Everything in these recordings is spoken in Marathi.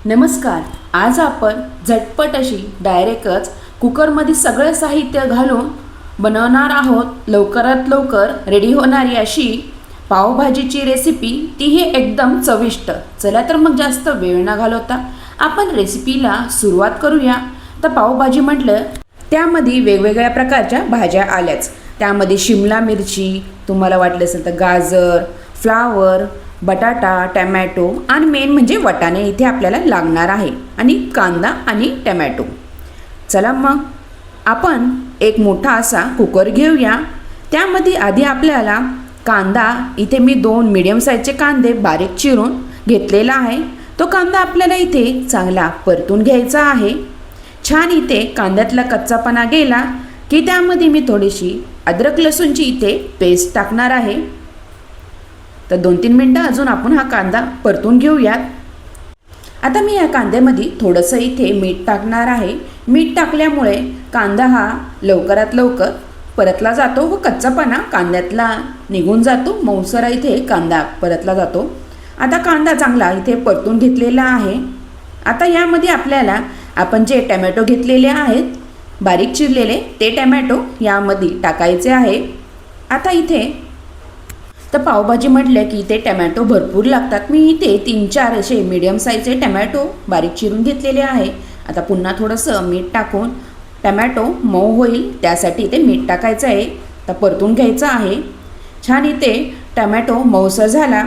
नमस्कार. आज आपण झटपट अशी डायरेक्टच कुकरमध्ये सगळं साहित्य घालून बनवणार आहोत. लवकरात लवकर रेडी होणारी अशी पावभाजीची रेसिपी, तीही एकदम चविष्ट. चला तर मग जास्त वेळ न घालवता आपण रेसिपीला सुरुवात करूया. तर पावभाजी म्हटलं त्यामध्ये वेगवेगळ्या प्रकारच्या भाज्या आल्याच. त्यामध्ये शिमला मिरची, तुम्हाला वाटलं असेल तर गाजर, फ्लावर, बटाटा, टमॅटो आणि मेन म्हणजे वाटाणे इथे आपल्याला लागणार आहे, आणि कांदा आणि टमॅटो. चला मग आपण एक मोठा असा कुकर घेऊया. त्यामध्ये आधी आपल्याला कांदा, इथे मी 2 मीडियम साईजचे कांदे बारीक चिरून घेतलेला आहे. तो कांदा आपल्याला इथे चांगला परतून घ्यायचा आहे. छान इथे कांद्यातला कच्चापणा गेला की त्यामध्ये मी थोडीशी अद्रक लसूणची इथे पेस्ट टाकणार आहे. तर 2-3 मिनटं अजून आपण हा कांदा परतून घेऊयात. आता मी या कांद्यामध्ये थोडंसं इथे मीठ टाकणार आहे. मीठ टाकल्यामुळे कांदा हा लवकरात लवकर परतला जातो व कच्चापणा कांद्यातला निघून जातो. मऊसर इथे कांदा परतला जातो. आता कांदा चांगला इथे परतून घेतलेला आहे. आता यामध्ये आपल्याला आपण जे टमॅटो घेतलेले आहेत बारीक चिरलेले, ते टमॅटो यामध्ये टाकायचे आहे. आता इथे तर पावभाजी म्हटलं की इथे टमॅटो भरपूर लागतात. मी इथे 3-4 असे मीडियम साईजचे टमॅटो बारीक चिरून घेतलेले आहे. आता पुन्हा थोडंसं मीठ टाकून टमॅटो मऊ होईल त्यासाठी इथे मीठ टाकायचं आहे. तर परतून घ्यायचं आहे. छान इथे टमॅटो मऊसर झाला.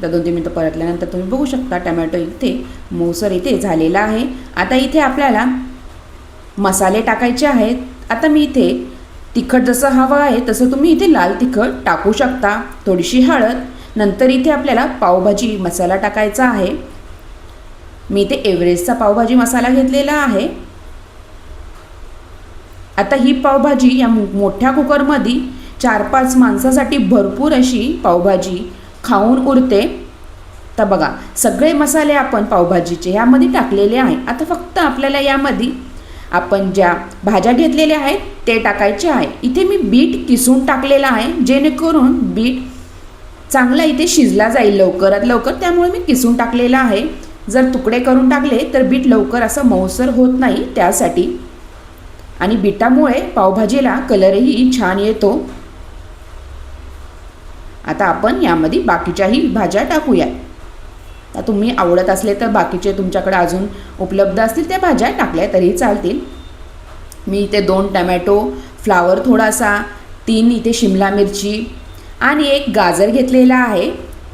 तर 2-3 मिनटं परतल्यानंतर तुम्ही बघू शकता टमॅटो इथे मऊसर इथे झालेला आहे. आता इथे आपल्याला मसाले टाकायचे आहेत. आता मी इथे तिखट जसं हवं आहे तसं तुम्ही इथे लाल तिखट टाकू शकता, थोडीशी हळद. नंतर इथे आपल्याला पावभाजी मसाला टाकायचा आहे. मी इथे एव्हरेस्टचा पावभाजी मसाला घेतलेला आहे. आता ही पावभाजी या मोठ्या कुकरमध्ये 4-5 माणसासाठी भरपूर अशी पावभाजी खाऊन उरते. तर बघा सगळे मसाले आपण पावभाजीचे यामध्ये टाकलेले आहे. आता फक्त आपल्याला यामध्ये आपण ज्या भाज्या घेतलेल्या आहेत ते टाकायचे आहे. इथे मी बीट किसून टाकलेला आहे, जेणेकरून बीट चांगला इथे शिजला जाईल लवकरात लवकर. त्यामुळे मी किसून टाकलेला आहे. जर तुकडे करून टाकले तर बीट लवकर असं मऊसर होत नाही त्यासाठी. आणि बीटामुळे पावभाजीला कलरही छान येतो. आता आपण यामध्ये बाकीच्याही भाज्या टाकूया. तुम्ही आवडत असले तर बाकीचे तुमच्याकडे अजून उपलब्ध असतील त्या भाज्या टाकल्या तरी चालतील. मी इथे 2 टमॅटो, फ्लावर थोडासा, 3 इथे शिमला मिरची आणि 1 गाजर घेतलेला आहे.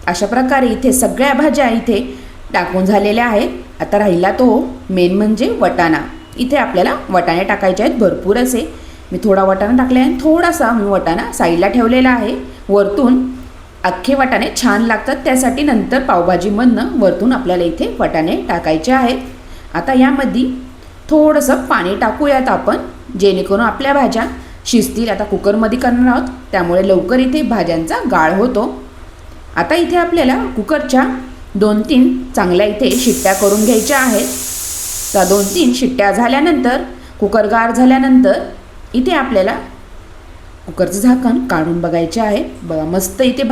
अशा प्रकारे इथे सगळ्या भाज्या इथे टाकून झालेल्या आहेत. आता राहिला तो मेन म्हणजे वाटाणा. इथे आपल्याला वाटाणे टाकायचे आहेत भरपूर असे. मी थोडा वाटाणा टाकला आहे, थोडासा मी वाटाणा साईडला ठेवलेला आहे. वरतून अख्खे वाटाणे छान लागतात त्यासाठी नंतर पावभाजीमधनं वरतून आपल्याला इथे वाटाणे टाकायचे आहेत. आता यामध्ये थोडंसं पाणी टाकूयात आपण, जेणेकरून आपल्या भाज्या शिजतील. आता कुकरमध्ये करणार आहोत त्यामुळे लवकर इथे भाज्यांचा गाळ होतो. आता इथे आपल्याला कुकरच्या 2-3 चांगल्या इथे शिट्ट्या करून घ्यायच्या आहेत. तर 2-3 शिट्ट्या झाल्यानंतर कुकर गार झाल्यानंतर इथे आपल्याला कुकरचं झाकण काढून बघायचे आहे. बघा मस्त इथे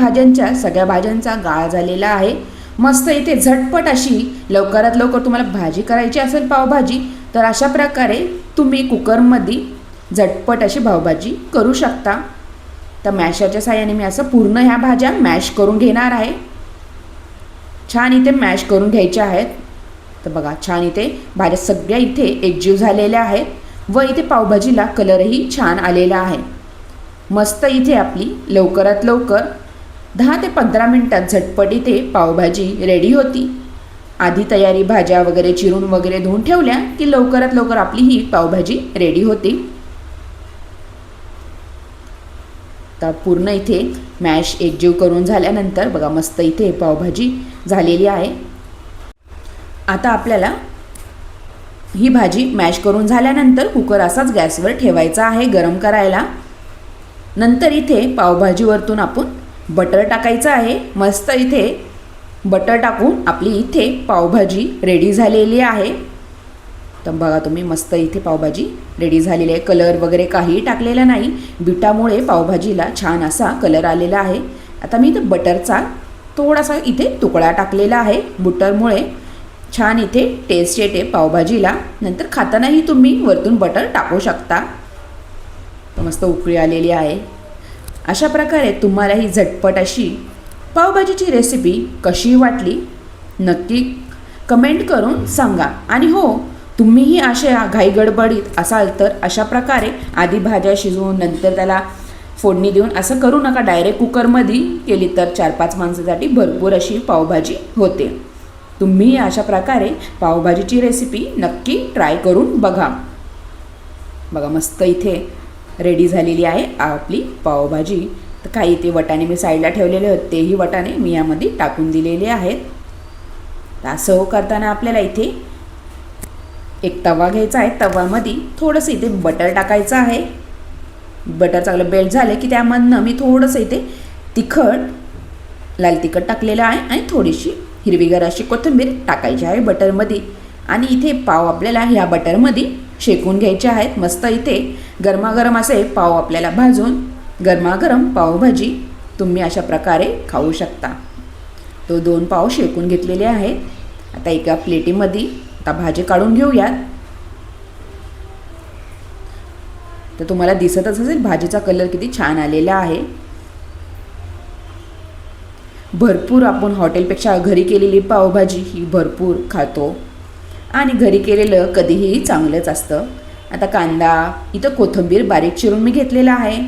सगळ्या भाज्यांचा गाळ झालेला आहे. मस्त इथे झटपट अशी लवकरात लवकर तुम्हाला भाजी करायची असेल पावभाजी, तर अशा प्रकारे तुम्ही कुकरमध्ये झटपट अशी पावभाजी करू शकता. तर मॅशरच्या साहाय्याने मी असं पूर्ण ह्या भाज्या मॅश करून घेणार आहे. छान इथे मॅश करून घ्यायच्या आहेत. तर बघा छान इथे भाज्या सगळ्या इथे एकजीव झालेल्या आहेत व इथे पावभाजीला कलरही छान आलेला आहे. मस्त इथे आपली लवकरात लवकर 10 ते 15 मिनटात झटपट इथे पावभाजी रेडी होती. आधी तयारी भाज्या वगैरे चिरून वगैरे धुवून ठेवल्या की लवकरात लवकर आपली ही पावभाजी रेडी होती. तर पूर्ण इथे मॅश एकजीव करून झाल्यानंतर बघा मस्त इथे पावभाजी झालेली आहे. आता आपल्याला ही भाजी मॅश करून झाल्यानंतर कुकर असाच गॅसवर ठेवायचा आहे गरम करायला. नंतर इथे पावभाजीवरतून आपण बटर टाकायचं आहे. मस्त इथे बटर टाकून आपली इथे पावभाजी रेडी झालेली आहे. तर बघा तुम्ही मस्त इथे पावभाजी रेडी झालेली आहे. कलर वगैरे काही टाकलेला नाही, बीटामुळे पावभाजीला छान असा कलर आलेला आहे. आता मी इथे बटरचा थोडासा इथे तुकडा टाकलेला आहे बटरमुळे छान इथे टेस्ट येते पावभाजीला. नंतर खातानाही तुम्ही वरतून बटर टाकू शकता. मस्त उकळी आलेली आहे. अशा प्रकारे तुम्हाला ही झटपट अशी पावभाजीची रेसिपी कशी वाटली नक्की कमेंट करून सांगा. आणि हो, तुम्हीही अशा घाईगडबडीत असाल तर अशा प्रकारे आधी भाज्या शिजवून नंतर त्याला फोडणी देऊन असं करू नका. डायरेक्ट कुकरमध्ये केली तर 4-5 माणसासाठी भरपूर अशी पावभाजी होते. तुम्ही अशा प्रकारे पावभाजीची रेसिपी नक्की ट्राय करून बघा. बघा मस्त इथे रेडी झालेली आहे आपली पावभाजी. तर काही इथे वटाणे मी साईडला ठेवलेले होते, तेही वटाणे मी यामध्ये टाकून दिलेले आहेत. तर सर्व करताना आपल्याला इथे एक तवा घ्यायचा आहे. तव्यामध्ये थोडंसं इथे बटर टाकायचं आहे. बटर चांगलं बेल्ट झालं की त्यामधनं मी थोडंसं इथे लाल तिखट टाकलेलं आहे आणि थोडीशी हिरवीगार अशी कोथिंबीर टाकायची आहे बटरमध्ये. आणि इथे पाव आपल्याला ह्या बटरमध्ये शेकून घ्यायचे आहेत. मस्त इथे गरमागरम असे पाव आपल्याला भाजून गरमागरम पावभाजी तुम्ही अशा प्रकारे खाऊ शकता. तो 2 पाव शेकून घेतलेले आहेत. आता एका प्लेटीमध्ये आता भाजी काढून घेऊयात. तर तुम्हाला दिसतच असेल भाजीचा कलर किती छान आलेला आहे. भरपूर आपण हॉटेलपेक्षा घरी केलेली पावभाजी ही भरपूर खातो आणि घरी केलेलं कधीही चांगलंच असतं. आता कांदा इथं कोथिंबीर बारीक चिरून मी घेतलेला आहे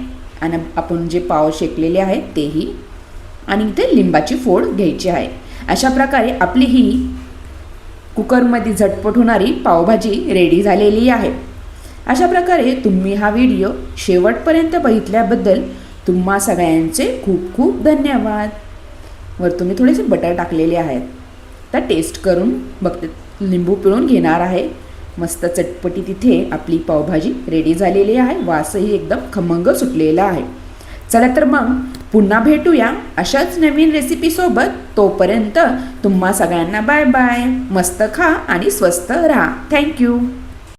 आणि आपण जे पाव शेकलेले आहेत तेही, आणि इथे लिंबाची फोड घ्यायची आहे. अशा प्रकारे आपली ही कुकरमध्ये झटपट होणारी पावभाजी रेडी झालेली आहे. अशा प्रकारे तुम्ही हा व्हिडिओ शेवटपर्यंत बघितल्याबद्दल तुम्हा सगळ्यांचे खूप खूप धन्यवाद. वर तुम्ही थोडेसे बटर टाकलेले आहेत. तर टेस्ट करून बघते, लिंबू पिळून घेणार आहे. मस्त चटपटी तिथे आपली पावभाजी रेडी झालेली आहे. वासही एकदम खमंग सुटलेला आहे. चला तर मग पुन्हा भेटूया अशाच नवीन रेसिपीसोबत. तोपर्यंत तुम्हा सगळ्यांना बाय बाय. मस्त खा आणि स्वस्त राहा. थँक्यू.